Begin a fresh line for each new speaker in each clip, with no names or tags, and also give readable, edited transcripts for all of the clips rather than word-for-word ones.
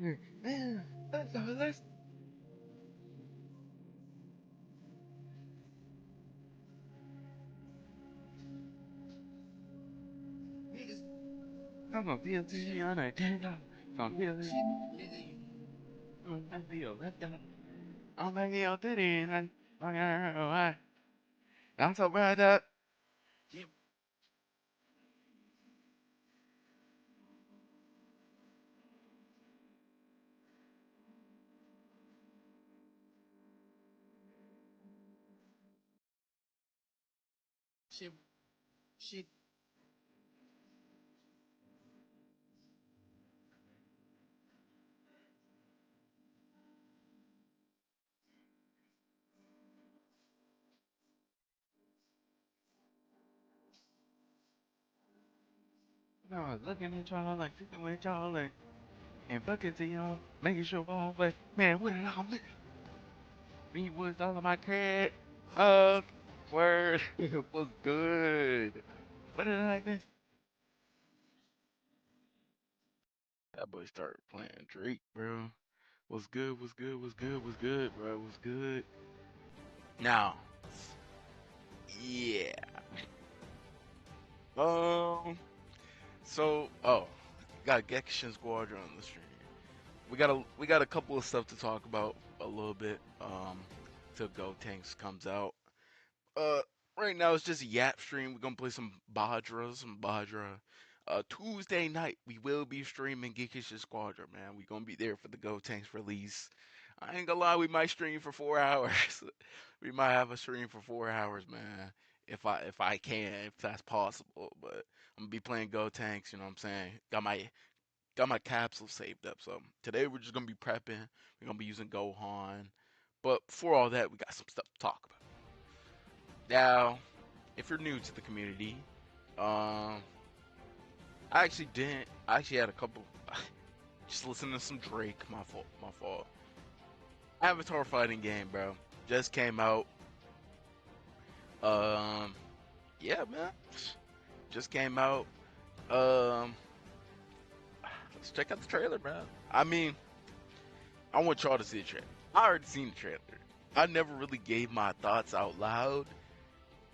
Let's I'm gonna feel to on a tender. Gonna feel it. I'm gonna feel left out. I'm gonna feel it. I'm so bad up. Shit, shit. No, I was looking at y'all like sitting with y'all and fucking to y'all, making sure all but man, what did I miss? Me was all of my cat. Word was good. What did I miss? That boy started playing Drake, bro. Was good, was good, was good, was good, bro. Was good. Now, yeah. Um. Got gekishin squadra on the stream. We got a couple of stuff to talk about a little bit. Till GOTENKS comes out. Uh, right now it's just a Yap stream. We're gonna play some Badra. Tuesday night we will be streaming gekishin squadra, man. We gonna be there for the GOTENKS release. I ain't gonna lie, we might stream for 4 hours. We might have a stream for 4 hours, man. If I can, if that's possible. But I'm gonna be playing GOTENKS, you know what I'm saying? Got my capsule saved up. So today we're just gonna be prepping. We're gonna be using Gohan. But before all that, we got some stuff to talk about. Now, if you're new to the community, um, I actually didn't. I actually had a couple. Just listening to some Drake. My fault. My fault. Avatar fighting game, bro. Just came out. Um, yeah, man. Just came out. Um, let's check out the trailer, man. I mean, I want y'all to see the trailer. I already seen the trailer. I never really gave my thoughts out loud.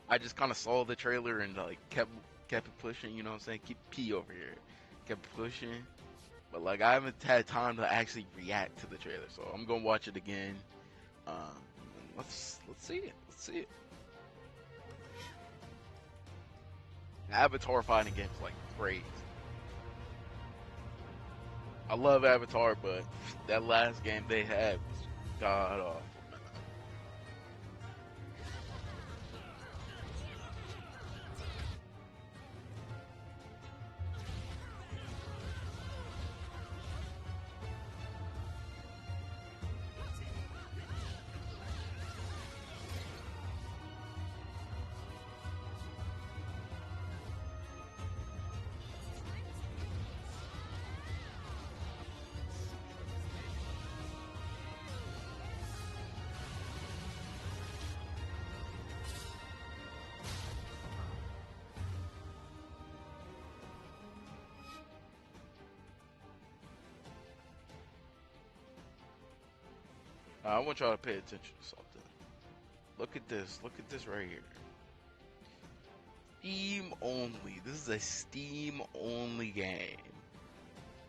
I just kind of saw the trailer and like kept it pushing. You know what I'm saying? Keep P over here. Kept pushing. But like I haven't had time to actually react to the trailer, so I'm gonna watch it again. Um, let's see it. Let's see it. Avatar fighting games like great. I love Avatar, but that last game they had was god awful. I want y'all to pay attention to something. Look at this. Look at this right here. Steam only. This is a Steam only game.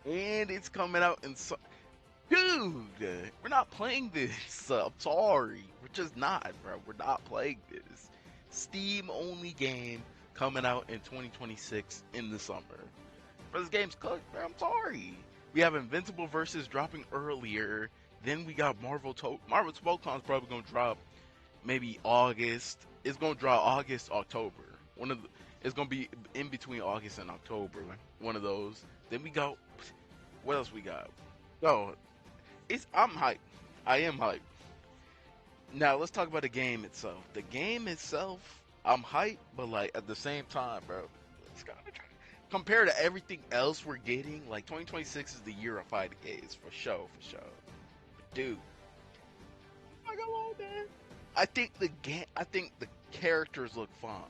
And it's coming out in dude, we're not playing this. I'm sorry. We're just not, bro. We're not playing this. Steam only game coming out in 2026 in the summer. But this game's cooked, bro. I'm sorry. We have Invincible Versus dropping earlier. Then we got Marvel Spokon's probably gonna drop maybe August. It's gonna drop August, October. It's gonna be in between August and October. One of those. Then we got what else we got? Oh, I'm hyped. I am hyped. Now let's talk about the game itself. The game itself, I'm hyped, but like at the same time, bro, it's gotta try. Compared to everything else we're getting, like 2026 is the year of fighting games for sure, for sure. Dude, not gonna lie, man. I think the characters look fine.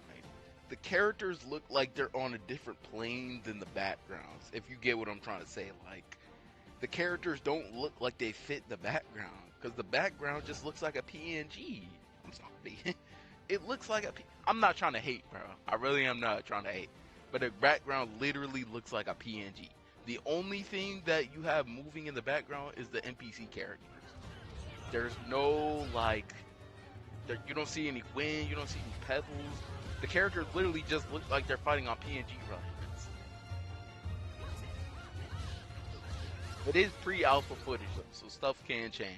The characters look like they're on a different plane than the backgrounds. If you get what I'm trying to say, like the characters don't look like they fit the background, because the background just looks like a PNG. I'm sorry. It looks like a I'm not trying to hate, bro. I really am not trying to hate. But the background literally looks like a PNG. The only thing that you have moving in the background is the NPC characters. There's no, like, you don't see any wind, you don't see any pebbles. The characters literally just look like they're fighting on PNG runs. It is pre-alpha footage, so stuff can change.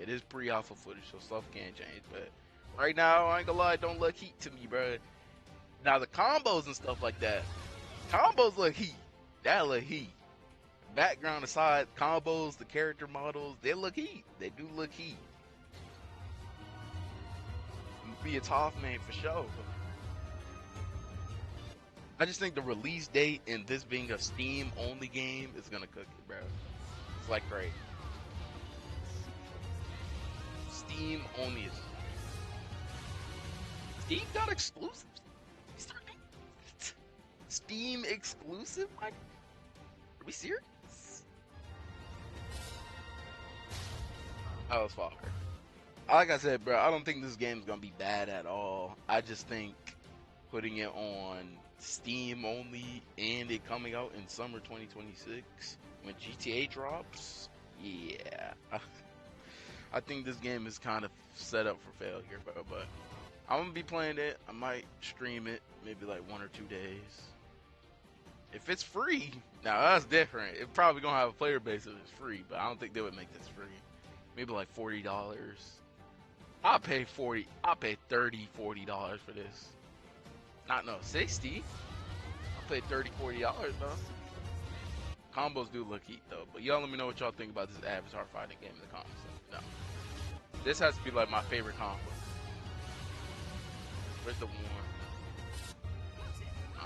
It is pre-alpha footage, so stuff can change. But right now, I ain't gonna lie, don't look heat to me, bro. Now the combos and stuff like that, combos look heat. That look heat. Background aside, combos, the character models, they look heat. They do look heat. Be a tough man for sure. I just think the release date and this being a Steam only game is gonna cook it, bro. It's like great. Steam only is. Steam got exclusives. Steam exclusive? Like, are we serious? I was following. Like I said, bro, I don't think this game is gonna be bad at all. I just think putting it on Steam only and it coming out in summer 2026 when GTA drops, yeah, I think this game is kind of set up for failure, bro. But I'm gonna be playing it. I might stream it, maybe like 1 or 2 days. If it's free, now that's different. It's probably gonna have a player base if it's free, but I don't think they would make this free. Maybe like $40. I'll pay $30, $40 for this. Not no 60. I'll pay $30, $40 though. Combos do look heat though, but y'all let me know what y'all think about this Avatar fighting game in the comments. No, this has to be like my favorite combo. Where's the one?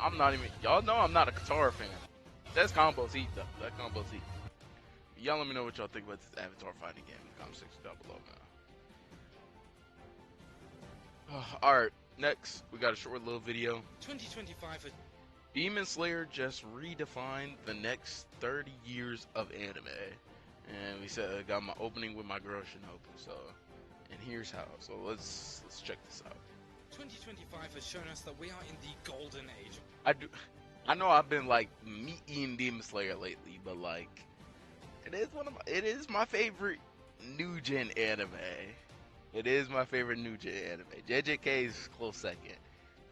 I'm not even. Y'all know I'm not a Katara fan. That's combos heat though. That combos heat. Y'all let me know what y'all think about this Avatar fighting game in the comment section down below, man. Alright, next we got a short little video.
2025.
Demon Slayer just redefined the next 30 years of anime. And we said I got my opening with my girl Shinobu, so and here's how. So let's check this out.
2025 has shown us that we are in the golden age.
I know I've been like meat-eating Demon Slayer lately, but like it is my favorite new gen anime. It is my favorite new gen anime. JJK is close second.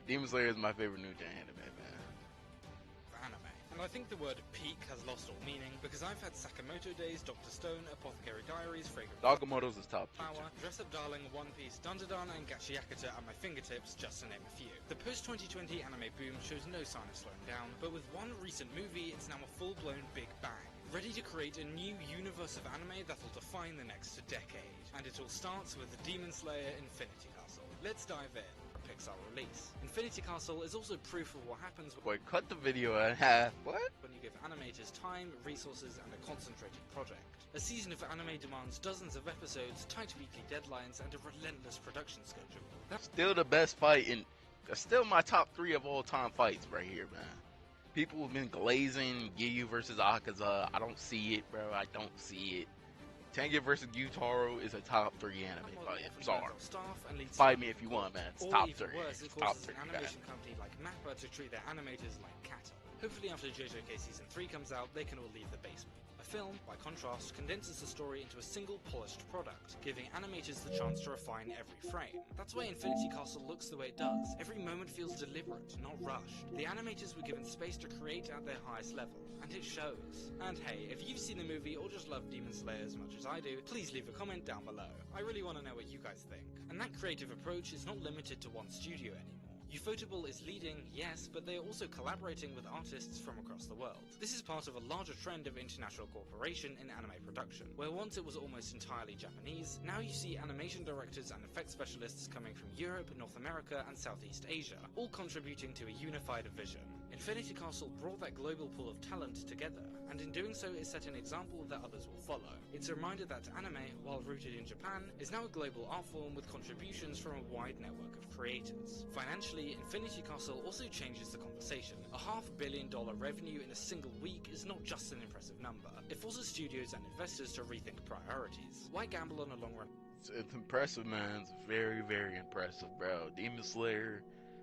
Demon Slayer is my favorite new gen anime, man.
Anime. And I think the word peak has lost all meaning because I've had Sakamoto Days, Dr. Stone, Apothecary Diaries, Fragrant
Sakamoto's is top
Flower, Dress Up Darling, One Piece, Dandadan, and Gachi Yakuza at my fingertips, just to name a few. The post-2020 anime boom shows no sign of slowing down, but with one recent movie, it's now a full-blown big bang. Ready to create a new universe of anime that'll define the next decade. And it all starts with the Demon Slayer Infinity Castle. Let's dive in. A Pixar release. Infinity Castle is also proof of what happens
Wait, cut the video in half. What?
when you give animators time, resources, and a concentrated project. A season of anime demands dozens of episodes, tight weekly deadlines, and a relentless production schedule.
That's still the best fight, and that's still my top 3 of all time fights right here, man. People have been glazing Giyu versus Akaza. I don't see it, bro. I don't see it. Tengen versus Gyutaro is a top 3 anime fight. I'm sorry. Fight me if you want, man. It's top 3.
Worse, it
Top
forces
3.
an animation company like Mappa to treat their animators like cattle. Hopefully after JJK Season 3 comes out, they can all leave the basement. A film, by contrast, condenses the story into a single polished product, giving animators the chance to refine every frame. That's why Infinity Castle looks the way it does. Every moment feels deliberate, not rushed. The animators were given space to create at their highest level, and it shows. And hey, if you've seen the movie or just love Demon Slayer as much as I do, please leave a comment down below. I really want to know what you guys think. And that creative approach is not limited to one studio anymore. Ufotable is leading, yes, but they are also collaborating with artists from across the world. This is part of a larger trend of international cooperation in anime production, where once it was almost entirely Japanese, now you see animation directors and effects specialists coming from Europe, North America, and Southeast Asia, all contributing to a unified vision. Infinity Castle brought that global pool of talent together, and in doing so it set an example that others will follow. It's a reminder that anime, while rooted in Japan, is now a global art form with contributions from a wide network of creators. Financially, Infinity Castle also changes the conversation. A $500 million revenue in a single week is not just an impressive number. It forces studios and investors to rethink priorities. Why gamble on a long run?
It's impressive, man. It's very, very impressive, bro. Demon Slayer,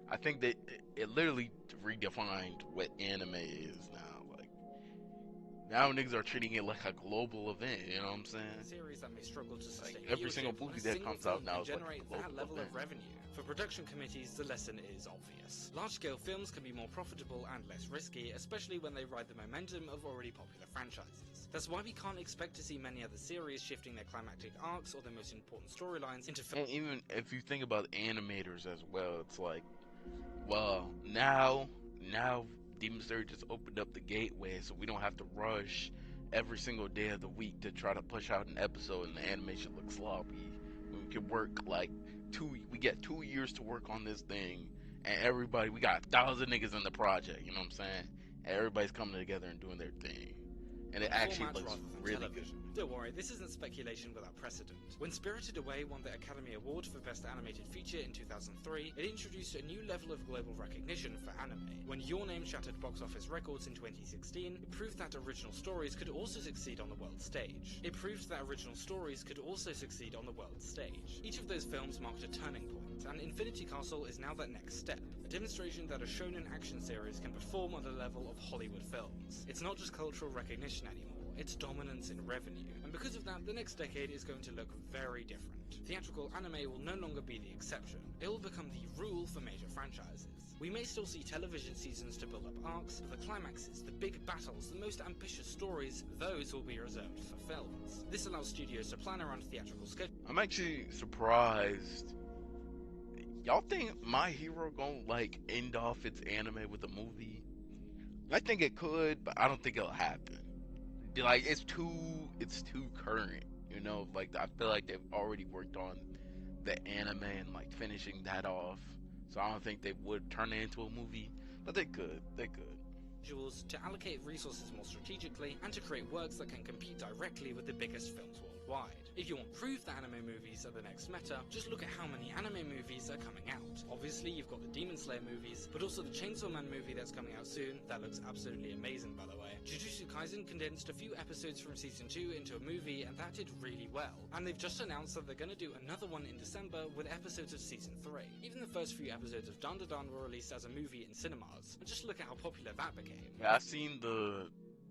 I think that it literally redefined what anime is now. Like, now niggas are treating it like a global event, you know what I'm saying?
Series that may struggle to sustain
Like, every single
viewership when
movie
a
that
single
comes out
film
now
can
is like a
generate
global
that level
event.
of revenue. For production committees, the lesson is obvious. Large-scale films can be more profitable and less risky, especially when they ride the momentum of already popular franchises. That's why we can't expect to see many other series shifting their climactic arcs or their most important storylines into
And even if you think about animators as well, it's like, well, now Demon Slayer just opened up the gateway, so we don't have to rush every single day of the week to try to push out an episode and the animation looks sloppy. We can work like we get 2 years to work on this thing, and we got 1,000 niggas in the project, you know what I'm saying? And everybody's coming together and doing their thing. And it actually looks really good.
Don't worry, this isn't speculation without precedent. When Spirited Away won the Academy Award for Best Animated Feature in 2003, it introduced a new level of global recognition for anime. When Your Name shattered box office records in 2016, it proved that original stories could also succeed on the world stage. Each of those films marked a turning point, and Infinity Castle is now that next step, a demonstration that a shonen action series can perform on the level of Hollywood films. It's not just cultural recognition anymore. It's dominance in revenue, and because of that, the next decade is going to look very different. Theatrical anime will no longer be the exception. It will become the rule for major franchises. We may still see television seasons to build up arcs, but the climaxes, the big battles, the most ambitious stories, those will be reserved for films. This allows studios to plan around theatrical schedules.
I'm actually surprised. Y'all think My Hero gonna like end off its anime with a movie? I think it could, but I don't think it'll happen. Like, it's too current, you know. Like, I feel like they've already worked on the anime and like finishing that off, so I don't think they would turn it into a movie, but they could.
To allocate resources more strategically and to create works that can compete directly with the biggest films worldwide. If you want proof that anime movies are the next meta, just look at how many anime movies are coming out. Obviously, you've got the Demon Slayer movies, but also the Chainsaw Man movie that's coming out soon. That looks absolutely amazing, by the way. Jujutsu Kaisen condensed a few episodes from Season 2 into a movie, and that did really well. And they've just announced that they're going to do another one in December with episodes of Season 3. Even the first few episodes of Dan Da Dan were released as a movie in cinemas, and just look at how popular that became.
Yeah, I've seen the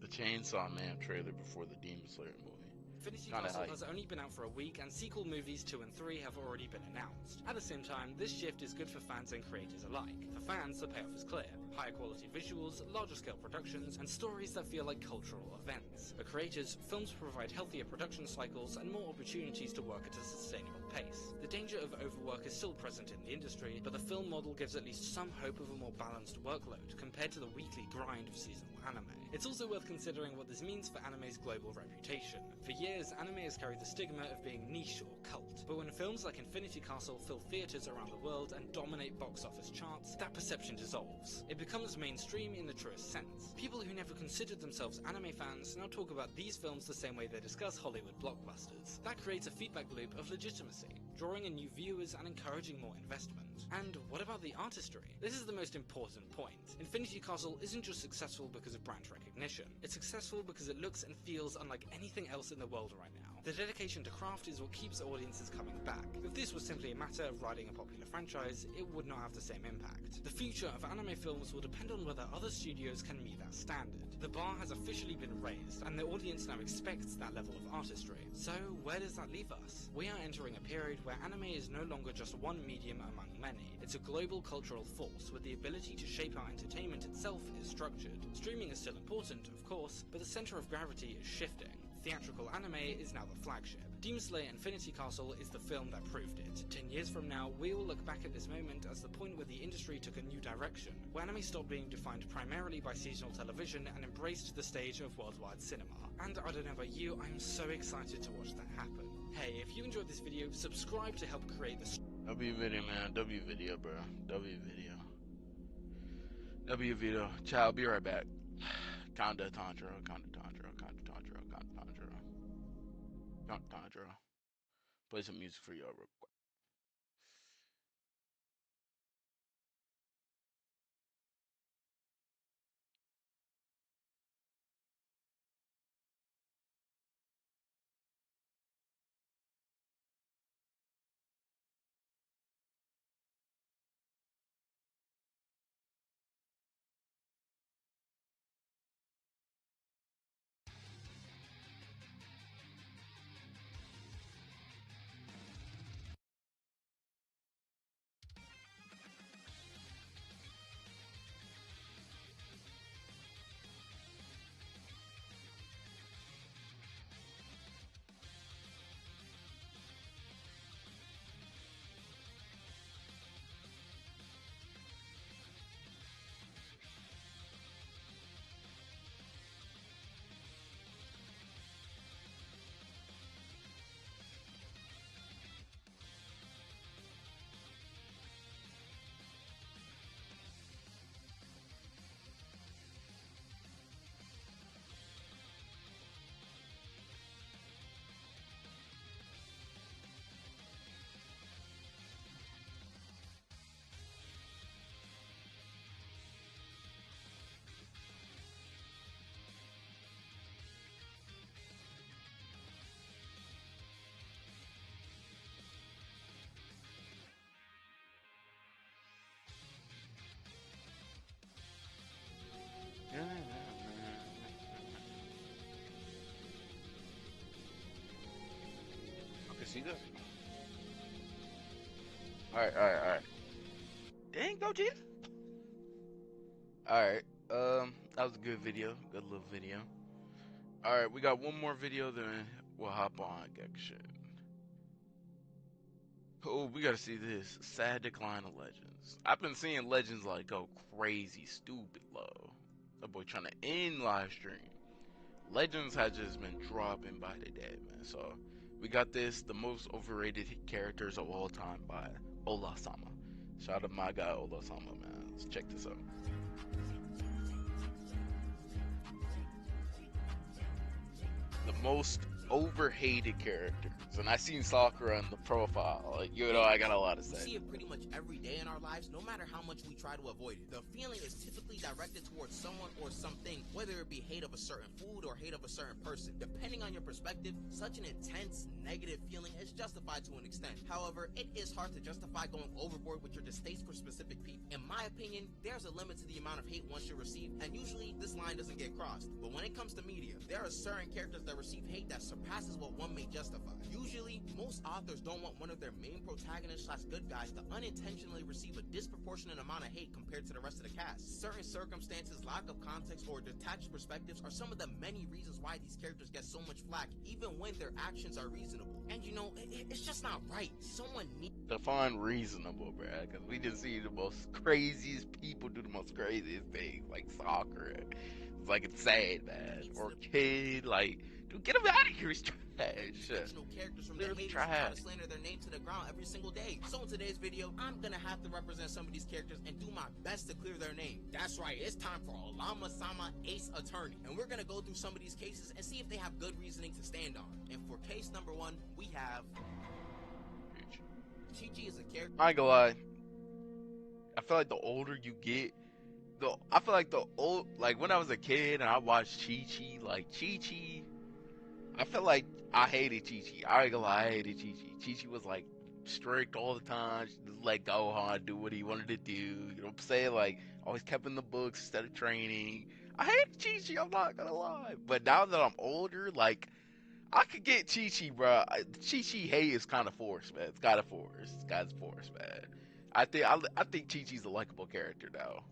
Chainsaw Man trailer before the Demon Slayer movie.
Infinity Castle has only been out for a week, and sequel movies 2 and 3 have already been announced. At the same time, this shift is good for fans and creators alike. For fans, the payoff is clear. Higher quality visuals, larger scale productions, and stories that feel like cultural events. For creators, films provide healthier production cycles and more opportunities to work at a sustainable pace. The danger of overwork is still present in the industry, but the film model gives at least some hope of a more balanced workload compared to the weekly grind of seasonal anime. It's also worth considering what this means for anime's global reputation. For years, anime has carried the stigma of being niche or cult, but when films like Infinity Castle fill theaters around the world and dominate box office charts, that perception dissolves. It becomes mainstream in the truest sense. People who never considered themselves anime fans now talk about these films the same way they discuss Hollywood blockbusters. That creates a feedback loop of legitimacy, drawing in new viewers and encouraging more investment. And what about the artistry? This is the most important point. Infinity Castle isn't just successful because of brand recognition. It's successful because it looks and feels unlike anything else in the world right now. The dedication to craft is what keeps audiences coming back. If this was simply a matter of riding a popular franchise, it would not have the same impact. The future of anime films will depend on whether other studios can meet that standard. The bar has officially been raised, and the audience now expects that level of artistry. So, where does that leave us? We are entering a period where anime is no longer just one medium among many. It's a global cultural force with the ability to shape how entertainment itself is structured. Streaming is still important, of course, but the center of gravity is shifting. Theatrical anime is now the flagship. Demon Slayer Infinity Castle is the film that proved it. 10 years from now, we will look back at this moment as the point where the industry took a new direction, where anime stopped being defined primarily by seasonal television and embraced the stage of worldwide cinema. And I don't know about you, I'm so excited to watch that happen. Hey, if you enjoyed this video, subscribe to help create this.
W video, man. W video, bro. W video. That'll be a video. Ciao, I'll be right back. Conda Tandra, Conda Tandra, Conda Tandra, Conda Tandra, Conda Tandra. Play some music for y'all real quick. Okay, see this? Alright. Dang, go Gita. Alright, that was a good video. Good little video. Alright, we got one more video, then we'll hop on gekishin. Oh, we gotta see this. Sad decline of Legends. I've been seeing Legends like go crazy, stupid low. That boy trying to end live stream. Legends has just been dropping by the day, man. So we got this, the most overrated characters of all time by Ola-sama. Shout out to my guy Ola-sama, man. Let's check this out. The most overhated characters, and I seen Sakura in the profile. Like, you know, I got a lot to say.
We see it pretty much every day in our lives, no matter how much we try to avoid it. The feeling is typically directed towards someone or something, whether it be hate of a certain food or hate of a certain person. Depending on your perspective, such an intense, negative feeling is justified to an extent. However, it is hard to justify going overboard with your distaste for specific people. In my opinion, there's a limit to the amount of hate one should receive, and usually this line doesn't get crossed. But when it comes to media, there are certain characters that receive hate that surpasses what one may justify. Usually, most authors don't want one of their main protagonists / good guys to unintentionally receive a disproportionate amount of hate compared to the rest of the cast. Certain circumstances, lack of context, or detached perspectives are some of the many reasons why these characters get so much flack, even when their actions are reasonable. And you know, it's just not right. Someone needs
Define reasonable, bruh, because we just see the most craziest people do the most craziest things, like Sakura. It's like, it's sad, man. Or Kid, like, dude, get him out of here, he's trash.
fictional characters from the
Literally
haters
trash.
try to slander their name to the ground every single day. So in today's video, I'm gonna have to represent some of these characters and do my best to clear their name. That's right, it's time for Olama-sama Ace Attorney. And we're gonna go through some of these cases and see if they have good reasoning to stand on. And for case number 1, we have Chi-Chi is a character.
I ain't gonna lie. I feel like the older you get, I feel like like when I was a kid and I watched Chi-Chi, like Chi-Chi, I feel like I hated Chi-Chi. I ain't gonna lie, I hated Chi-Chi. Chi-Chi was like strict all the time. She just let Gohan do what he wanted to do. You know what I'm saying? Like, always kept in the books instead of training. I hated Chi-Chi, I'm not gonna lie. But now that I'm older, like, I could get Chi-Chi, bro. Chi-Chi hate is kind of forced, man. It's kind of forced. It's kind of forced, man. I think Chi-Chi's a likable character now.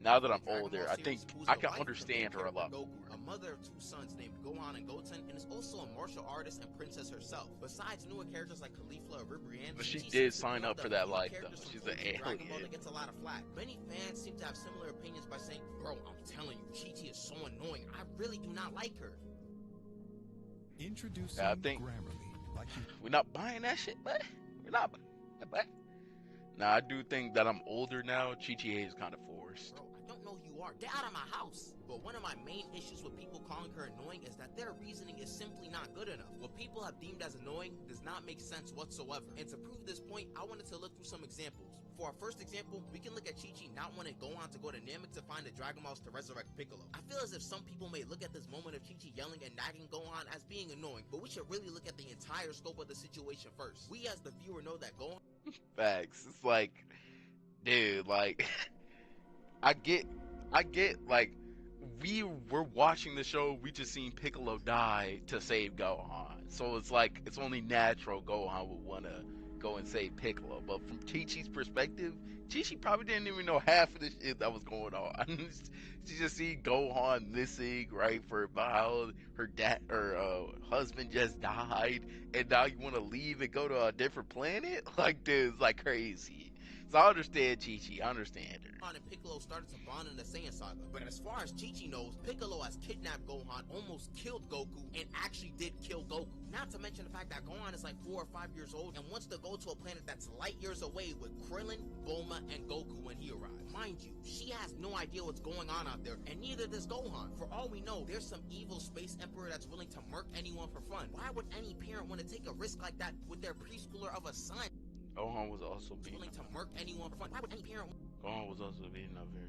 Now that I'm older, I think I can understand her a lot more.
A mother of 2 sons named Gohan and Goten, and is also a martial artist and princess herself. Besides newer characters like Caulifla or Ribrianne,
But she did sign up for that life, though. She's an alien.
That gets a lot of flack. Many fans seem to have similar opinions by saying, "Bro, I'm telling you, Chi-Chi is so annoying. I really do not like her."
Introducing
I think we're not buying that shit, but we're not buying that, but. Now, I do think that I'm older now. Chi-Chi is kind of forced.
Bro, I don't know far. Get out of my house. But one of my main issues with people calling her annoying is that their reasoning is simply not good enough. What people have deemed as annoying does not make sense whatsoever. And to prove this point, I wanted to look through some examples. For our first example, we can look at Chi-Chi not wanting Gohan to go to Namek to find the Dragon Balls to resurrect Piccolo. I feel as if some people may look at this moment of Chi-Chi yelling and nagging Gohan as being annoying, but we should really look at the entire scope of the situation first. We as the viewer know that Gohan...
Facts. It's like, dude, like, I get, like, we were watching the show, we just seen Piccolo die to save Gohan. So it's like, it's only natural Gohan would want to go and save Piccolo. But from Chi-Chi's perspective, Chi-Chi probably didn't even know half of the shit that was going on. She just see Gohan missing, right, for a while. Her husband just died, and now you want to leave and go to a different planet? Like, dude, it's like crazy. So I understand Chi-Chi, I understand her.
Gohan and Piccolo started to bond in the Saiyan saga. But as far as Chi-Chi knows, Piccolo has kidnapped Gohan, almost killed Goku, and actually did kill Goku. Not to mention the fact that Gohan is like 4 or 5 years old and wants to go to a planet that's light years away with Krillin, Bulma, and Goku when he arrives. Mind you, she has no idea what's going on out there, and neither does Gohan. For all we know, there's some evil space emperor that's willing to murk anyone for fun. Why would any parent want to take a risk like that with their preschooler of a son?
Gohan was also being
willing to murk anyone for fun. Why would any parent
Gohan was also being a very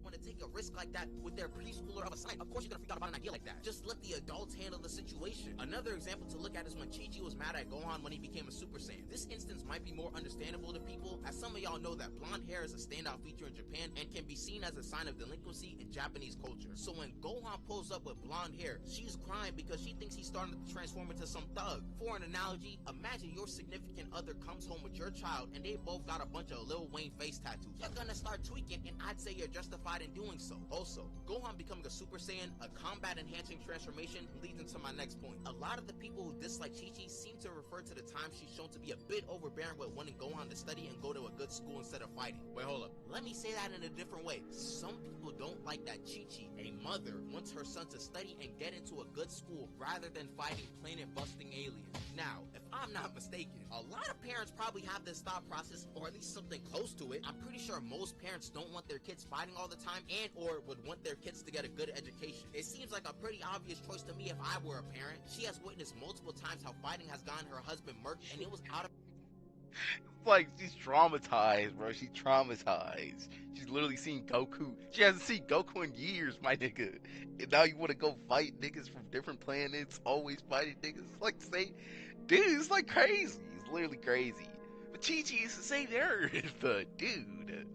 want to take a risk like that with their preschooler of a son? Of course you're gonna freak out about an idea like that. Just let the adults handle the situation. Another example to look at is when Chi-Chi was mad at Gohan when he became a Super Saiyan. This instance might be more understandable to people, as some of y'all know that blonde hair is a standout feature in Japan and can be seen as a sign of delinquency in Japanese culture. So when Gohan pulls up with blonde hair, she's crying because she thinks he's starting to transform into some thug. For an analogy, imagine your significant other comes home with your child and they both got a bunch of Lil Wayne face tattoos. You're gonna start tweaking, and I'd say you're justified in doing so. Also, Gohan becoming a Super Saiyan, a combat-enhancing transformation, leads into my next point. A lot of the people who dislike Chi-Chi seem to refer to the time she's shown to be a bit overbearing with wanting Gohan to study and go to a good school instead of fighting. Wait, hold up. Let me say that in a different way. Some people don't like that Chi-Chi, a mother, wants her son to study and get into a good school rather than fighting planet-busting aliens. Now, if I'm not mistaken, a lot of parents probably have this thought process, or at least something close to it. I'm pretty sure most parents don't want their kids fighting all the time and or would want their kids to get a good education. It seems like a pretty obvious choice to me if I were a parent. She has witnessed multiple times how fighting has gotten her husband murked, and it was out of...
It's like she's traumatized, bro. She's traumatized. She's literally seen Goku. She hasn't seen Goku in years, my nigga. And now you want to go fight niggas from different planets, always fighting niggas. It's like, say, dude, it's like crazy. It's literally crazy. But Chi-Chi is the same Earth, dude.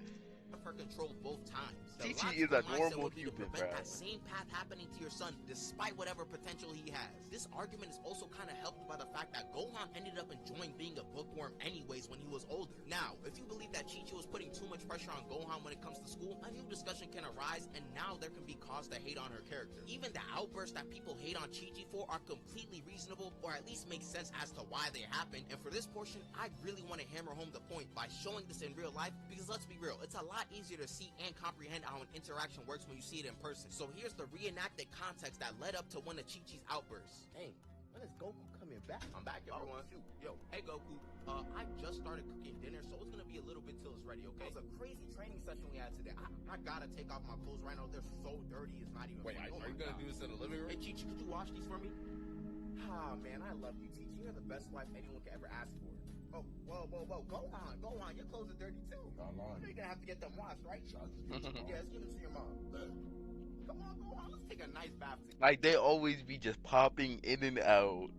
her control both times. The
Chi-Chi is a
logical mindset
normal
would be to
human,
prevent
bro.
that same path happening to your son, despite whatever potential he has. This argument is also kind of helped by the fact that Gohan ended up enjoying being a bookworm anyways when he was older. Now, if you believe that Chi-Chi was putting too much pressure on Gohan when it comes to school, a new discussion can arise, and now there can be cause to hate on her character. Even the outbursts that people hate on Chi-Chi for are completely reasonable, or at least make sense as to why they happen. And for this portion, I really want to hammer home the point by showing this in real life, because let's be real, it's a lot easier to see and comprehend how an interaction works when you see it in person. So here's the reenacted context that led up to one of Chi-Chi's outbursts. Dang, when is Goku coming back? I'm back, everyone. Shoot. Yo, hey Goku. I just started cooking dinner, so it's gonna be a little bit till it's ready, okay? It was a crazy training session we had today. I gotta take off my clothes right now. They're so dirty, it's not even
Wait,
funny.
are you gonna do this in the living room?
Hey, Chi-Chi, could you wash these for me? Ah, man, I love you, Chi-Chi. You're the best wife anyone could ever ask for. Oh, whoa, go on. Your clothes are dirty too. You're gonna have to get them washed, right? Yeah, let's give them to your mom. Come on, go on. Let's take a nice bath together.
Like, they always be just popping in and out.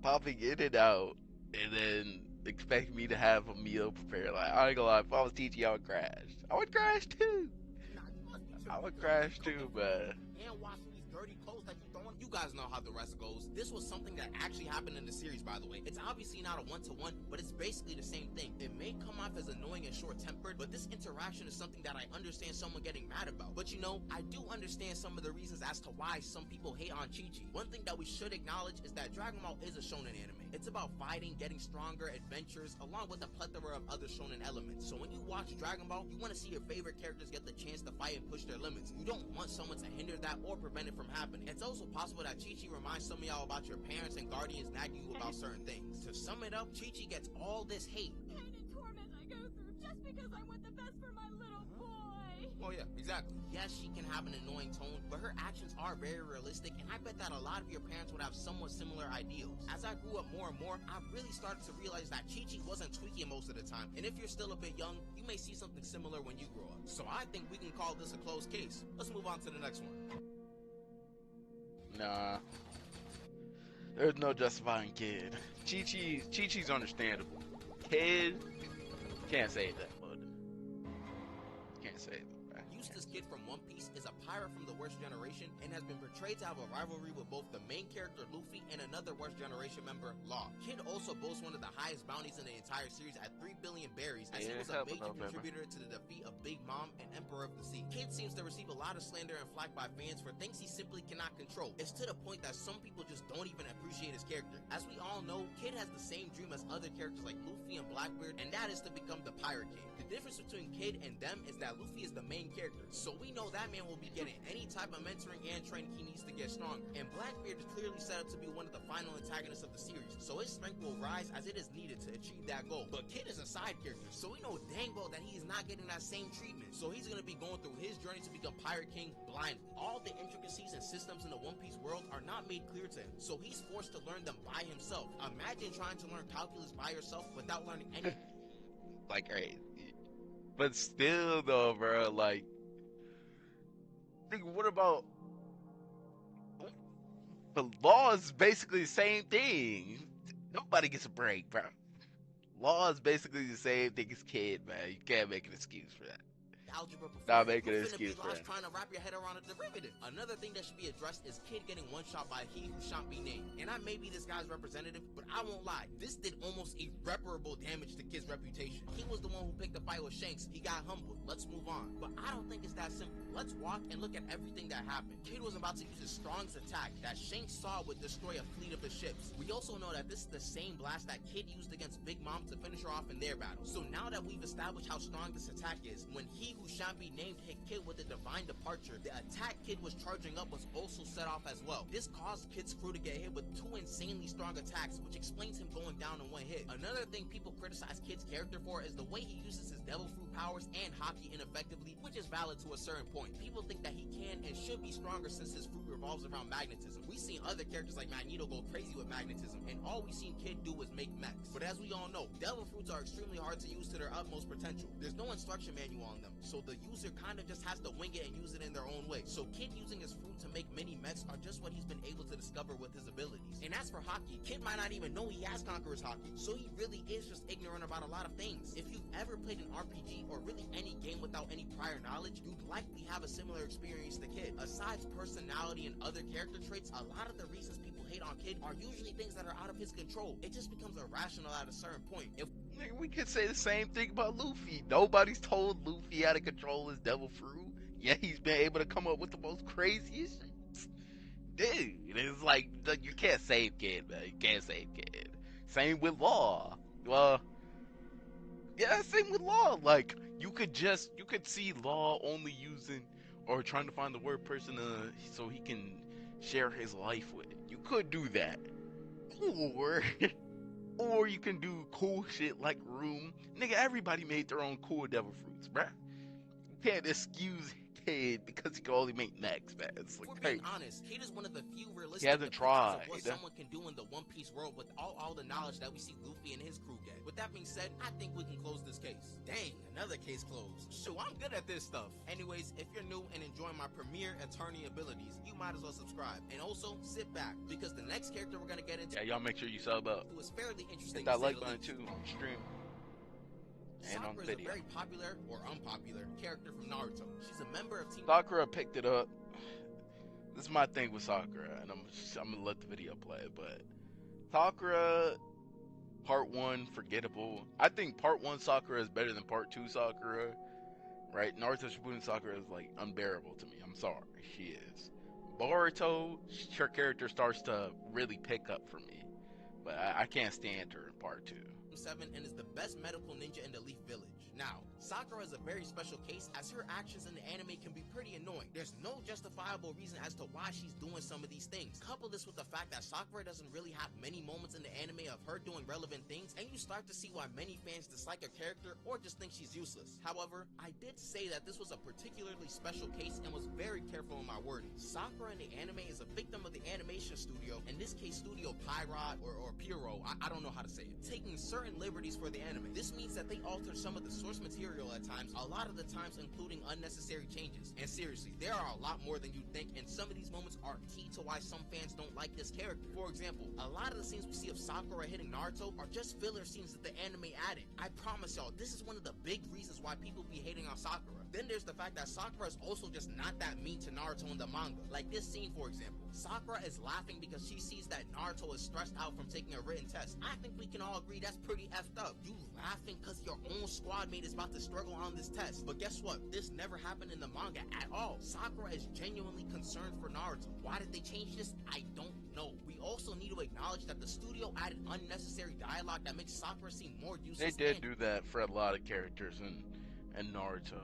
Popping in and out. And then expect me to have a meal prepared. Like, I ain't gonna lie, if I was teaching, I would crash. I would crash too.
Nah, you must be
I would crash too, man.
and washing these dirty clothes that you throwing. You guys know how the rest goes. This was something that actually happened in the series, by the way. It's obviously not a one-to-one, but it's basically the same thing. It may come off as annoying and short-tempered, but this interaction is something that I understand someone getting mad about. But you know, I do understand some of the reasons as to why some people hate on Chi-Chi. One thing that we should acknowledge is that Dragon Ball is a shonen anime. It's about fighting, getting stronger, adventures, along with a plethora of other shonen elements. So when you watch Dragon Ball, you want to see your favorite characters get the chance to fight and push their limits. You don't want someone to hinder that or prevent it from happening. It's also possible that Chi-Chi reminds some of y'all about your parents and guardians nagging you about certain things. To sum it up, Chi-Chi gets all this hate.
Pain and torment I go through just because I want the best for my little boy.
Oh yeah, exactly. Yes, she can have an annoying tone, but her actions are very realistic, and I bet that a lot of your parents would have somewhat similar ideals. As I grew up more and more, I really started to realize that Chi-Chi wasn't tweaking most of the time, and if you're still a bit young, you may see something similar when you grow up. So I think we can call this a closed case. Let's move on to the next one.
Nah, there's no justifying Kid. Chi-Chi's understandable. Kid, can't say that, bud. Can't say that.
This kid from One Piece is a pirate from the Worst Generation and has been portrayed to have a rivalry with both the main character Luffy and another Worst Generation member, Law. Kid also boasts one of the highest bounties in the entire series at 3 billion berries, as he was a major contributor to the defeat of Big Mom and Emperor of the Sea. Kid seems to receive a lot of slander and flack by fans for things he simply cannot control. It's to the point that some people just don't even appreciate his character. As we all know, Kid has the same dream as other characters like Luffy and Blackbeard, and that is to become the Pirate King. The difference between Kid and them is that Luffy is the main character, so we know that man will be getting any type of mentoring and training he needs to get stronger. And Blackbeard is clearly set up to be one of the final antagonists of the series, so his strength will rise as it is needed to achieve that goal. But Kid is a side character, so we know dang well that he is not getting that same treatment. So he's going to be going through his journey to become Pirate King blindly. All the intricacies and systems in the One Piece world are not made clear to him, so he's forced to learn them by himself. Imagine trying to learn calculus by yourself without learning any.
Like, right. But still, though, bro, like, think, what about the law is basically the same thing. Nobody gets a break, bro. Law is basically the same thing as Kid, man. You can't make an excuse for that.
Algebra before.
Not making an excuse for that.
Trying to wrap your head around a derivative. Another thing that should be addressed is Kid getting one shot by he who shan't be named. And I may be this guy's representative, but I won't lie. This did almost irreparable damage to Kid's reputation. He was the one who picked the fight with Shanks. He got humbled. Let's move on. But I don't think it's that simple. Let's walk and look at everything that happened. Kid was about to use his strongest attack that Shanks saw would destroy a fleet of his ships. We also know that this is the same blast that Kid used against Big Mom to finish her off in their battle. So now that we've established how strong this attack is, when he who shan't be named hit Kid with a divine departure, the attack Kid was charging up was also set off as well. This caused Kid's crew to get hit with 2 insanely strong attacks, which explains him going down in one hit. Another thing people criticize Kid's character for is the way he uses his devil fruit powers and hockey ineffectively, which is valid to a certain point. People think that he can and should be stronger since his fruit revolves around magnetism. We've seen other characters like Magneto go crazy with magnetism, and all we've seen Kid do was make mechs. But as we all know, devil fruits are extremely hard to use to their utmost potential. There's no instruction manual on them, so the user kind of just has to wing it and use it in their own way. So Kid using his fruit to make mini mechs are just what he's been able to discover with his abilities. And as for hockey, Kid might not even know he has Conqueror's hockey, so he really is just ignorant about a lot of things. If you've ever played an RPG or really any game without any prior knowledge, you'd likely have a similar experience to Kid. Asides personality and other character traits, a lot of the reasons people hate on Kid are usually things that are out of his control. It just becomes irrational at a certain point. If
we could say the same thing about Luffy. Nobody's told Luffy how to control his devil fruit. Yeah, he's been able to come up with the most craziest shit. Dude, it's like you can't save Kid, man. You can't save Kid. Same with Law. Well, yeah, same with Law. Like you could see Law only using or trying to find the word person so he can share his life with it. You could do that, or you can do cool shit like Room. Nigga, everybody made their own cool devil fruits, bruh. You can't excuse Kid because he can only make mechs, man. It's like,
for being honest, Kid is one of the few realistic
he hasn't tried
of what someone can do in the One Piece world with all the knowledge that we see Luffy and his crew get. With that being said, I think we can close this case. Dang, another case closed. Shoot, I'm good at this stuff. Anyways, if you're new and enjoying my premier attorney abilities, you might as well subscribe. And also, sit back, because the next character we're gonna get into,
yeah, y'all make sure you sub up.
Who is fairly interesting.
Hit that like button too on stream.
Sakura is a very popular or unpopular character from Naruto. She's a member of Team
Sakura picked it up. This is my thing with Sakura, and I'm gonna let the video play. But Sakura, part 1, forgettable. I think part 1 Sakura is better than part 2 Sakura. Right? Naruto Shippuden Sakura is like unbearable to me. I'm sorry, she is. Boruto, her character starts to really pick up for me, but I can't stand her in part 2.
7 and is the best medical ninja in the Leaf Village. Now, Sakura is a very special case as her actions in the anime can be pretty annoying. There's no justifiable reason as to why she's doing some of these things. Couple this with the fact that Sakura doesn't really have many moments in the anime of her doing relevant things, and you start to see why many fans dislike her character or just think she's useless. However, I did say that this was a particularly special case and was very careful in my wording. Sakura in the anime is a victim of the animation studio, in this case Studio Pyrod or Puro, I don't know how to say it, taking certain liberties for the anime. This means that they altered some of the source material at times, a lot of the times including unnecessary changes. And seriously, there are a lot more than you think, and some of these moments are key to why some fans don't like this character. For example, a lot of the scenes we see of Sakura hitting Naruto are just filler scenes that the anime added. I promise y'all, this is one of the big reasons why people be hating on Sakura. Then there's the fact that Sakura is also just not that mean to Naruto in the manga. Like this scene, for example. Sakura is laughing because she sees that Naruto is stressed out from taking a written test. I think we can all agree that's pretty effed up. You laughing because your own squad mate is about to struggle on this test. But guess what? This never happened in the manga at all. Sakura is genuinely concerned for Naruto. Why did they change this? I don't know. We also need to acknowledge that the studio added unnecessary dialogue that makes Sakura seem more useless.
They did do that for a lot of characters in Naruto.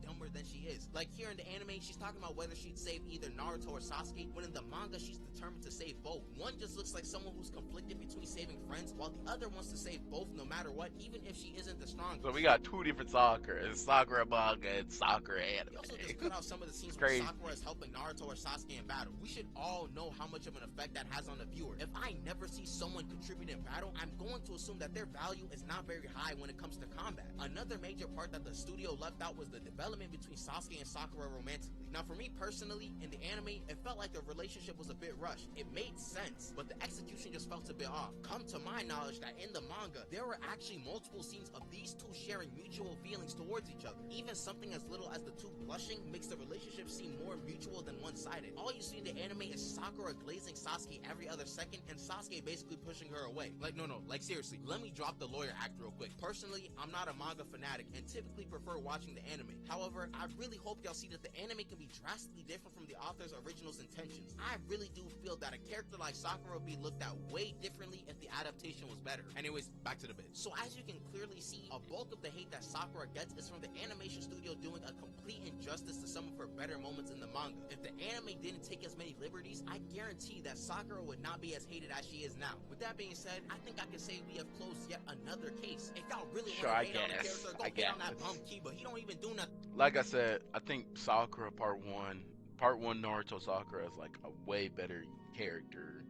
Dumber than she is. Like here in the anime, she's talking about whether she'd save either Naruto or Sasuke, when in the manga she's determined to save both. One just looks like someone who's conflicted between saving friends, while the other wants to save both no matter what, even if she isn't the strongest.
So we got two different Sakura. Sakura manga and Sakura anime.
We also just cut out some of the scenes where Sakura is helping Naruto or Sasuke in battle. We should all know how much of an effect that has on the viewer. If I never see someone contribute in battle, I'm going to assume that their value is not very high when it comes to combat. Another major part that the studio left out was the development between Sasuke and Sakura romantically. Now for me personally, in the anime, it felt like the relationship was a bit rushed. It made sense, but the execution just felt a bit off. Come to my knowledge that in the manga, there were actually multiple scenes of these two sharing mutual feelings towards each other. Even something as little as the two blushing makes the relationship seem more mutual than one-sided. All you see in the anime is Sakura glazing Sasuke every other second and Sasuke basically pushing her away. Like no, like seriously, let me drop the lawyer act real quick. Personally, I'm not a manga fanatic and typically prefer watching the anime. However, I really hope y'all see that the anime can be drastically different from the author's original's intentions. I really do feel that a character like Sakura would be looked at way differently if the adaptation was better. Anyways, back to the bit. So as you can clearly see, a bulk of the hate that Sakura gets is from the animation studio doing a complete injustice to some of her better moments in the manga. If the anime didn't take as many liberties, I guarantee that Sakura would not be as hated as she is now. With that being said, I think I can say we have closed yet another case. If y'all really want to hate on the character, go hate on that bum key, but he don't even do nothing.
Like I said, I think Sakura Part 1 Naruto Sakura is like a way better character,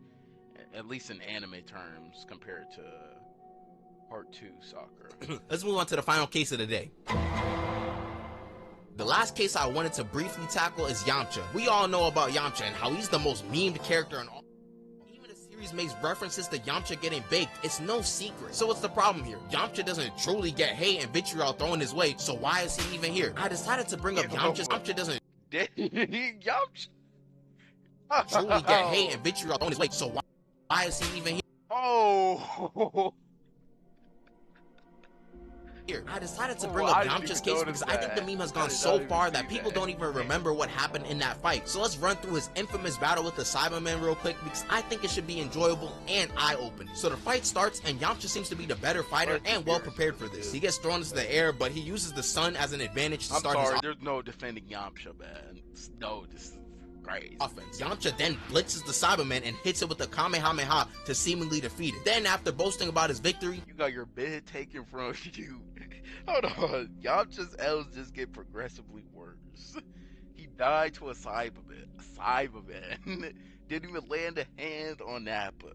at least in anime terms, compared to Part 2 Sakura.
Let's move on to the final case of the day. The last case I wanted to briefly tackle is Yamcha. We all know about Yamcha and how he's the most memed character in all. Even the series makes references to Yamcha getting baked. It's no secret. So what's the problem here? Yamcha doesn't truly get hate and vitriol thrown his way, so why is he even here? I decided to bring up Yamcha. Yamcha doesn't
Yamcha
truly get hate and vitriol thrown his way, so why is he even here?
Oh.
I decided to bring up Yamcha's case because I think the meme has gone so far that people don't even remember what happened in that fight. So let's run through his infamous battle with the Cyberman real quick because I think it should be enjoyable and eye-opening. So the fight starts and Yamcha seems to be the better fighter and well prepared for this. He gets thrown into the air, but he uses the sun as an advantage to start his
there's no defending Yamcha, man. No, this is crazy.
Offense. Yamcha then blitzes the Cyberman and hits it with the Kamehameha to seemingly defeat it. Then after boasting about his victory,
you got your bed taken from you. Hold on, Yamcha's L's just get progressively worse. He died to a Cyberman. Didn't even land a hand on Nappa.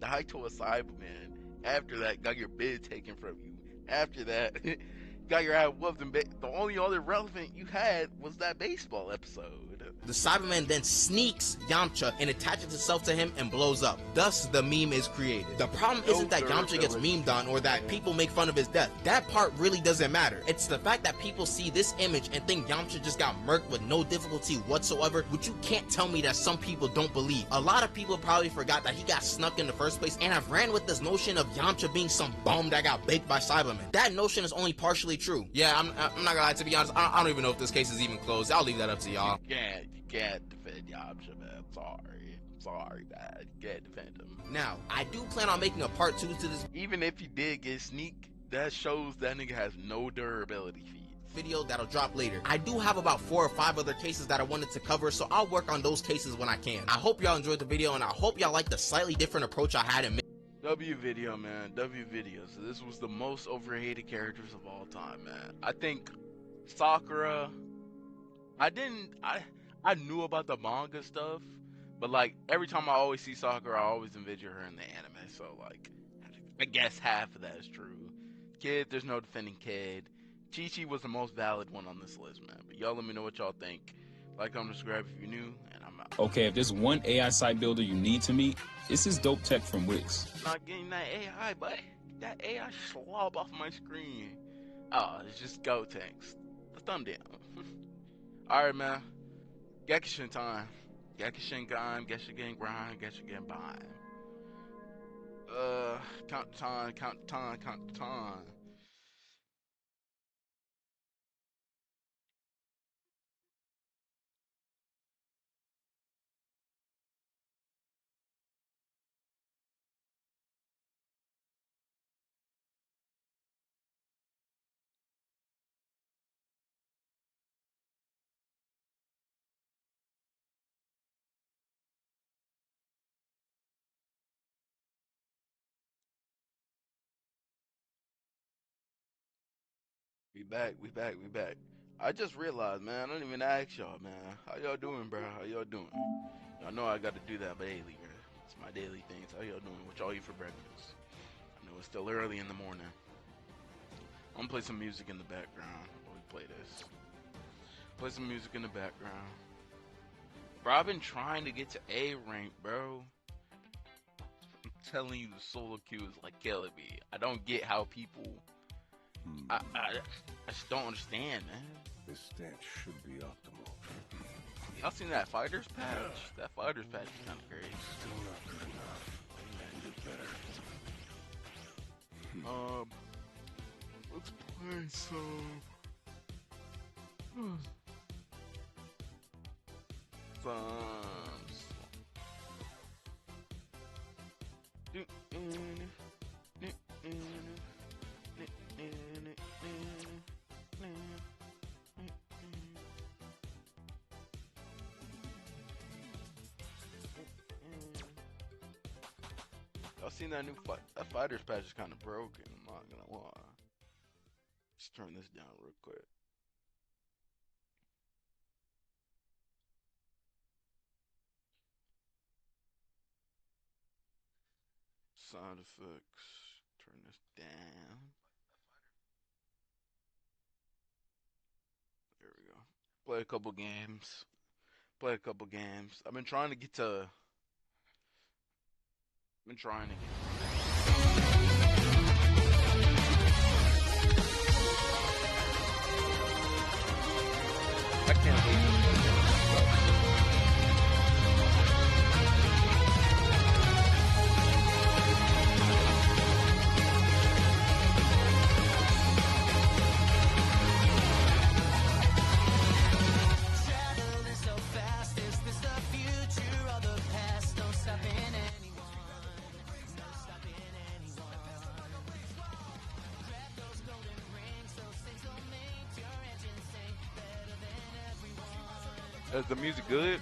Died to a Cyberman. After that, got your bed taken from you. After that, got your ass whooped. And the only other relevant you had was that baseball episode.
The Cyberman then sneaks Yamcha and attaches itself to him and blows up. Thus, the meme is created. The problem isn't that Yamcha gets memed on or that people make fun of his death. That part really doesn't matter. It's the fact that people see this image and think Yamcha just got murked with no difficulty whatsoever, which you can't tell me that some people don't believe. A lot of people probably forgot that he got snuck in the first place and have ran with this notion of Yamcha being some bum that got baked by Cybermen. That notion is only partially true. Yeah, I'm not gonna lie, to be honest, I don't even know if this case is even closed. I'll leave that up to y'all.
You can't defend Yamcha, man. I'm sorry, man. You can't defend him.
Now, I do plan on making a part 2 to this.
Even if he did get that shows that nigga has no durability feats.
Video that'll drop later. I do have about 4 or 5 other cases that I wanted to cover, so I'll work on those cases when I can. I hope y'all enjoyed the video, and I hope y'all like the slightly different approach I had in
W video, man. W video. So this was the most overhated characters of all time, man. I think Sakura, I knew about the manga stuff, but like every time I always see Sakura, I always envision her in the anime. So like, I guess half of that is true. Kid, there's no defending Kid. Chi-Chi was the most valid one on this list, man. But y'all let me know what y'all think. Like, comment, subscribe if you're new, and I'm out.
Okay, if there's one AI site builder you need to meet, it's this dope tech from Wix.
Not getting that AI, but that AI slob off my screen. Oh, it's just GOTENKS. The thumbnail. Alright, man. Gekishin time. Gekishin time, Gekishin grind, Gekishin bind. Count the time, count the time, count the time. We back, we back, we back. I just realized, man, I don't even ask y'all, man. How y'all doing, bro? How y'all doing? Y'all know I gotta do that daily, bro. It's my daily things. How y'all doing? What y'all eat for breakfast? I know it's still early in the morning. I'm gonna play some music in the background while we play this. Play some music in the background. Bro, I've been trying to get to A rank, bro. I'm telling you, the solo queue is like killing me. I don't get how people... I just don't understand, man.
This stance should be optimal.
Y'all seen that fighters patch? That fighters patch is kind of crazy.
Still not good enough. I can do better.
Let's play some. Y'all seen that new fight? That fighters patch is kind of broken. I'm not gonna lie. Let's turn this down real quick. Sound effects. Turn this down. There we go. Play a couple games. Play a couple games. I've been trying to get to. I've been trying to get. I can't wait. Is the music good?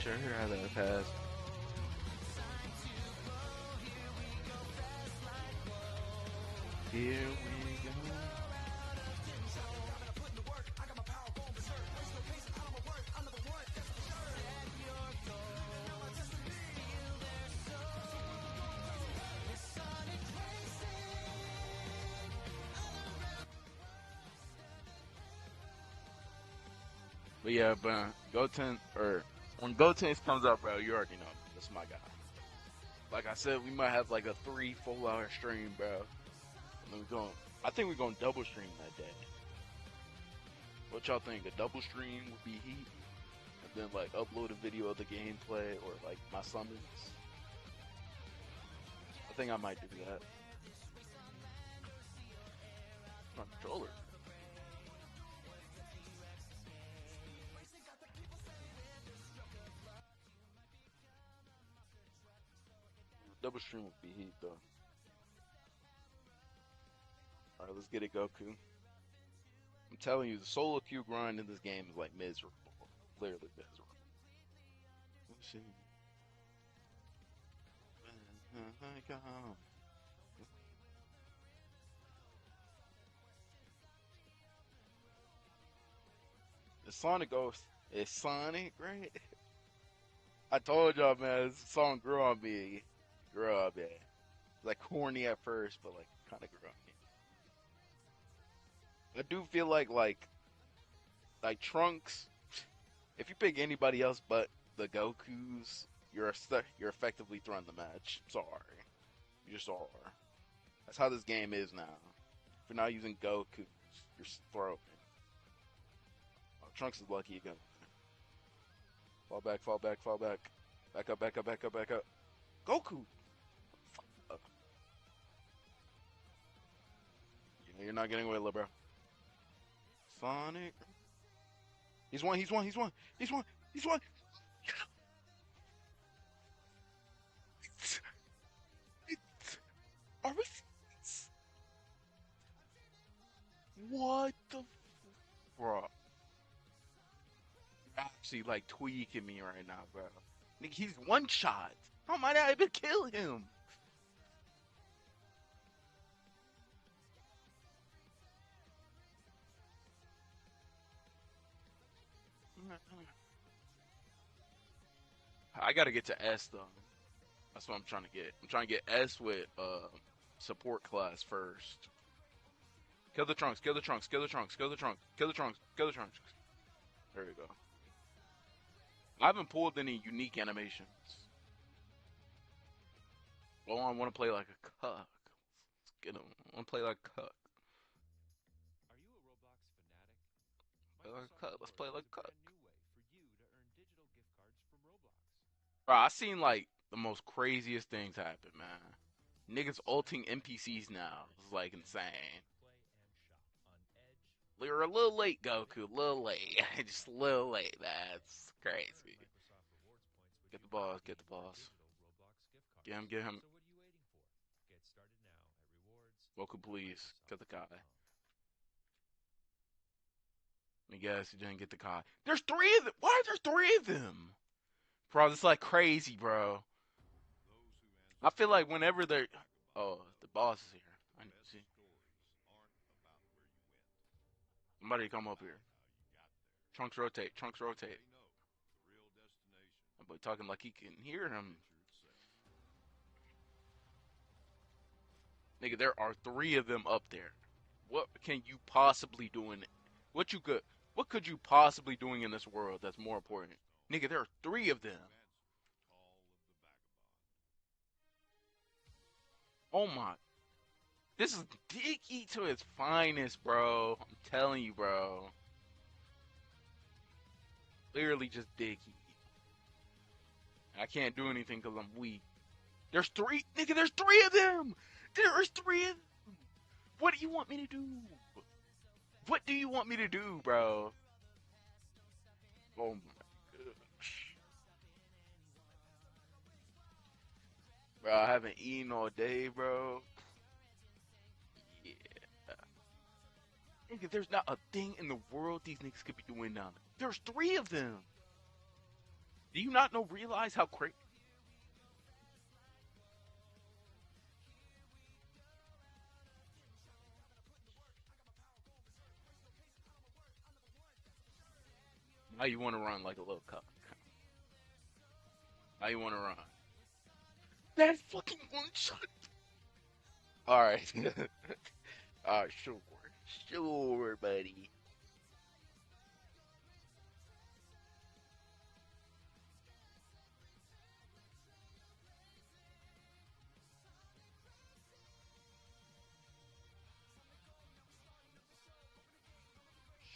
Sure, how that passed. Here we go. But yeah, but Goten, or when Gotenks comes up, bro, you already know that's my guy. Like I said, we might have like a 3 full hour stream, bro. And then I think we're gonna double stream that day. What y'all think? A double stream would be heat, and then like upload a video of the gameplay or like my summons. I think I might do that. My controller. Double stream would be heat though. Alright, let's get it, Goku. I'm telling you, the solo queue grind in this game is like miserable. Clearly miserable. Let's see. It's Sonic Ghost. It's Sonic, right? I told y'all, man, this song grew on me. Grew up, yeah. Like corny at first, but like kind of grew on me. I do feel like Trunks. If you pick anybody else but the Gokus, you're effectively throwing the match. Sorry, you just are. That's how this game is now. If you're not using Gokus, you're throwing. Oh, Trunks is lucky again. Fall back, fall back, fall back. Back up, back up, back up, back up. Goku! Yeah, you're not getting away, little bro. Sonic. He's one, he's one, he's one, he's one, he's one. Are we? What the? Bro. You're actually like tweaking me right now, bro. Nigga, he's one shot. How might I even kill him? I gotta get to S though. That's what I'm trying to get. I'm trying to get S with support class first. Kill the Trunks, kill the Trunks, kill the Trunks, kill the Trunks, kill the Trunks, kill the Trunks. There you go. I haven't pulled any unique animations. Well, I want to play like a cuck. Let's get him. I want to play like a cuck.
Are you a Roblox fanatic?
Play like a cuck. Let's play like a cuck.
New way for you to earn digital gift cards from Roblox.
Bro, I seen like the most craziest things happen, man. Niggas ulting NPCs now. It's like insane.
Play and shop on Edge.
You're a little late, Goku. A little late. Just a little late, man. It's crazy. Get the boss. Get the boss. Get him. Get him.
So what are you waiting for? Get started now at rewards.
Goku, please. Get the guy. I guess you didn't get the guy. There's three of them. Why are there three of them? Bro, this is like crazy, bro. I feel like whenever they're... Oh, the boss is here. I need to see. Somebody come up here. Trunks rotate. Trunks rotate. That boy talking like he can hear him. Nigga, there are three of them up there. What can you possibly do in it? What could you possibly doing in this world that's more important? Nigga, there are three of them. Oh my. This is Dicky to its finest, bro. I'm telling you, bro. Literally just Dicky. I can't do anything because I'm weak. There's three. Nigga, there's three of them. There's three of them. What do you want me to do? What do you want me to do, bro? Oh my gosh. Bro, I haven't eaten all day, bro. Yeah. Nigga, there's not a thing in the world these niggas could be doing now. There's three of them. Do you not realize how crazy? Now you want to run like a little cuck. Now you want to run. That fucking one shot. Alright. Alright, sure. Sure, buddy.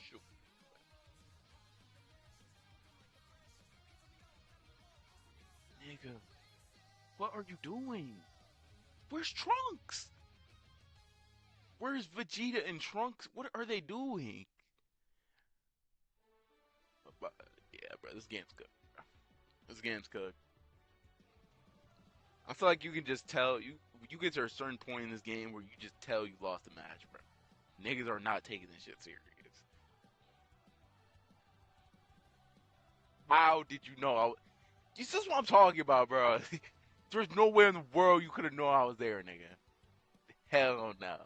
Sure. Nigga. What are you doing? Where's Trunks? Where's Vegeta and Trunks? What are they doing? Yeah, bro, this game's good. Bro. This game's good. I feel like you can just tell you get to a certain point in this game where you just tell you lost the match, bro. Niggas are not taking this shit serious. How did you know? This is what I'm talking about, bro. There's nowhere in the world you could have known I was there, nigga. Hell no.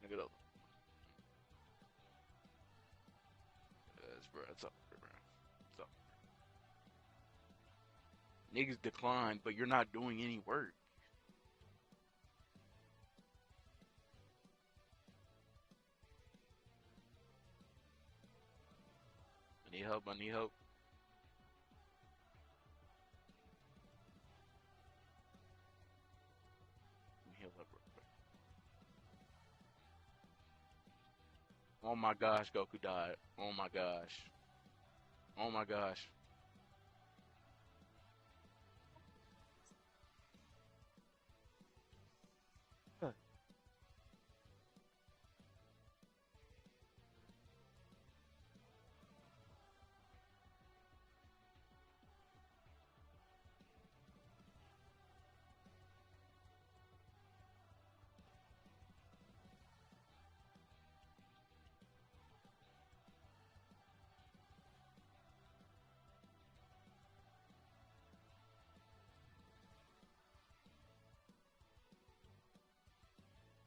Nigga, look. Yes, bro. It's up, bro. It's up. Niggas declined, but you're not doing any work. I need help. I need help. Let me heal up real quick. Oh my gosh, Goku died. Oh my gosh. Oh my gosh.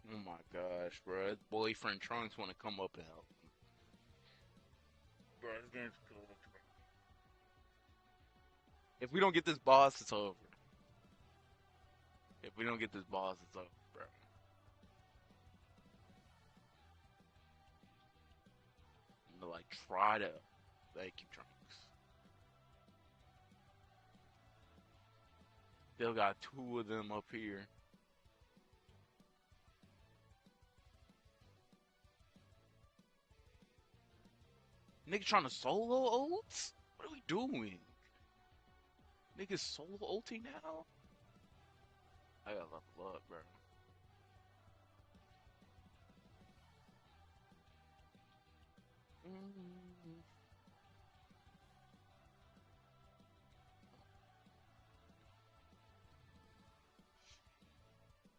Oh my gosh, bro. His boyfriend Trunks want to come up and help. Bro, this game's cool. If we don't get this boss, it's over. If we don't get this boss, it's over, bro. I'm gonna like try to thank you, Trunks. Still got two of them up here. Nigga trying to solo ult? What are we doing? Niggas solo ulting now? I gotta level up, bro.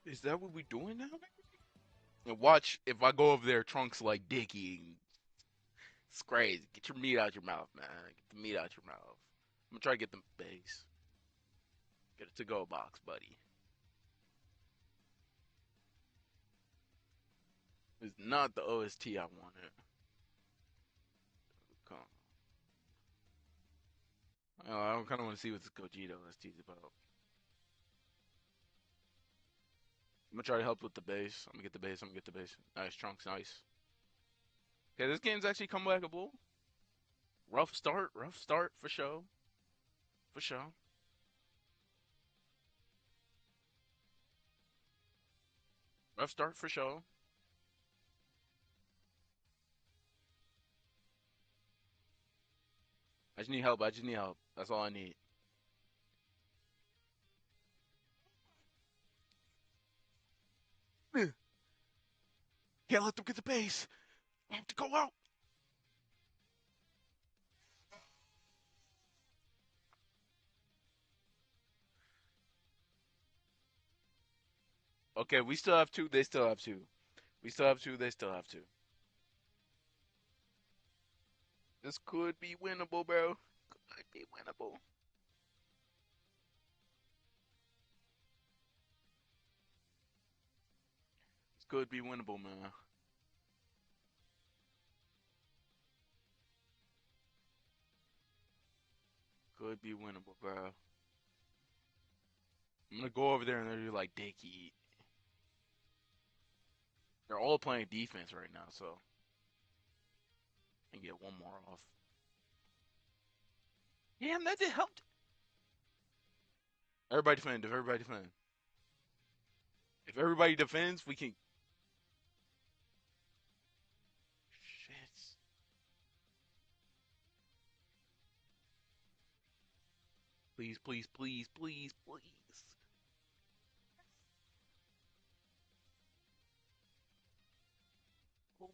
Is that what we doing now, baby? And watch if I go over there, Trunks like Dickie. It's crazy. Get your meat out your mouth, man. Get the meat out your mouth. I'm gonna try to get the base. Get a to-go box, buddy. It's not the OST I wanted. Come on. I kind of want to see what this Gogeta OST is about. I'm gonna try to help with the base. I'm gonna get the base. I'm gonna get the base. Nice, Trunks, nice. Okay, this game's actually comebackable. Rough start for sure. For sure. Rough start for sure. I just need help. I just need help. That's all I need. Can't let them get the base. I have to go out. Okay, we still have two. They still have two. We still have two. They still have two. This could be winnable, bro. Could be winnable. This could be winnable, man. Could be winnable, bro. I'm gonna go over there and they're like Dickie. They're all playing defense right now, so I can get one more off. Damn, that did help. Everybody defend. If everybody defend. If everybody defends, we can. Shit. Please, please, please, please, please.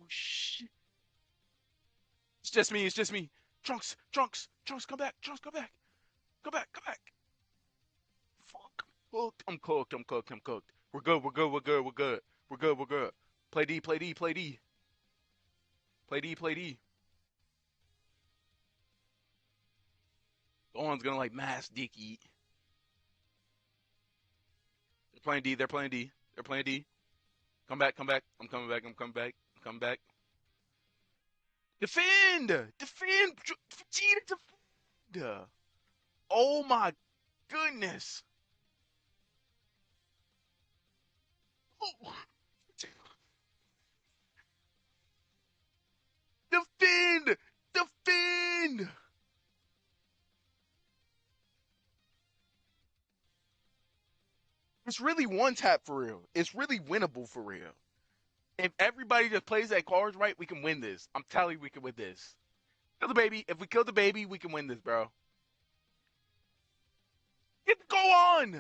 shit. It's just me. It's just me. Trunks, Trunks, Trunks, come back. Trunks, come back. Come back, come back. Fuck. I'm cooked. I'm cooked. I'm cooked. We're good. We're good. We're good. We're good. We're good. We're good. Play D. Play D. Play D. Play D. Play D. Dawn's gonna like mass dick eat. They're playing D. They're playing D. They're playing D. Come back. Come back. I'm coming back. I'm coming back. I'm coming back. Defend! Defend! Vegeta, defend! Oh my goodness! Oh. Defend! Defend! It's really one tap for real. It's really winnable for real. If everybody just plays their cards right, we can win this. I'm telling you, we can win this. Kill the baby. If we kill the baby, we can win this, bro. Go on!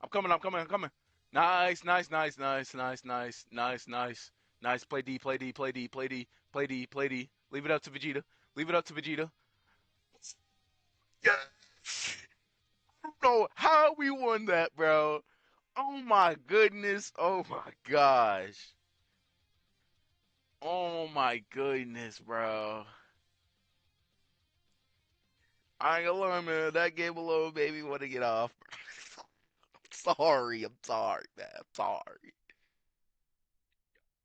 I'm coming, I'm coming, I'm coming. Nice, nice, nice, nice, nice, nice, nice, nice. Nice. Play D, play D, play D, play D, play D, play D. Leave it up to Vegeta. Leave it up to Vegeta. Yes! I don't know how we won that, bro. Oh my goodness. Oh my gosh. Oh my goodness, bro. I ain't gonna lie, man. That game alone made me want to get off. I'm sorry. I'm sorry, man. I'm sorry.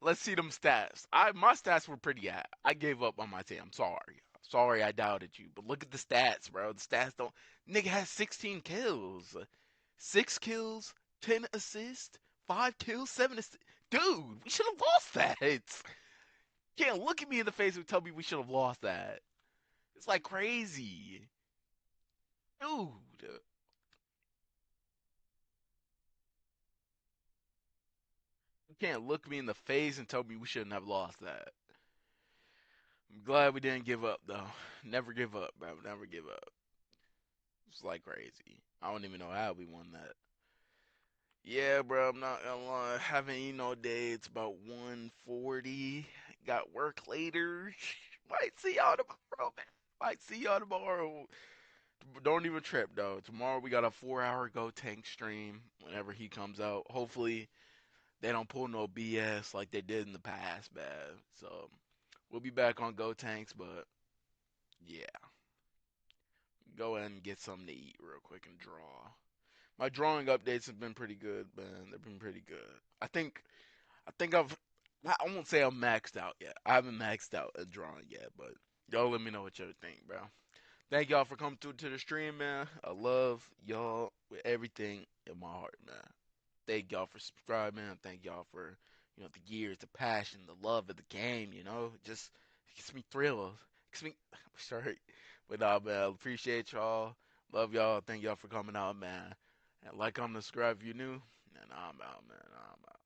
Let's see them stats. My stats were pretty high. I gave up on my team. I'm sorry. Sorry I doubted you. But look at the stats, bro. The stats don't. Nigga has 16 kills, 6 kills, 10 assists, 5 kills, 7 assists. Dude, we should have lost that. Can't look at me in the face and tell me we should have lost that. It's like crazy. Dude. You can't look me in the face and tell me we shouldn't have lost that. I'm glad we didn't give up though. Never give up, bro. Never give up. It's like crazy. I don't even know how we won that. Yeah, bro, I'm not gonna lie. Haven't eaten all day. It's about 1:40. Got work later. Might see y'all tomorrow, man. Might see y'all tomorrow. Don't even trip, though. Tomorrow we got a 4-hour GOTENKS stream whenever he comes out. Hopefully they don't pull no BS like they did in the past, man. So we'll be back on GOTENKS, but yeah. Go ahead and get something to eat real quick and draw. My drawing updates have been pretty good, man. They've been pretty good. I won't say I'm maxed out yet. I haven't maxed out a drawing yet, but y'all let me know what y'all think, bro. Thank y'all for coming through to the stream, man. I love y'all with everything in my heart, man. Thank y'all for subscribing. Thank y'all for, the years, the passion, the love of the game, Just it gets me thrilled. It gets me sorry. But nah, man, I appreciate y'all. Love y'all. Thank y'all for coming out, man. And like, comment, subscribe if you're new. And I'm out, man. I'm out.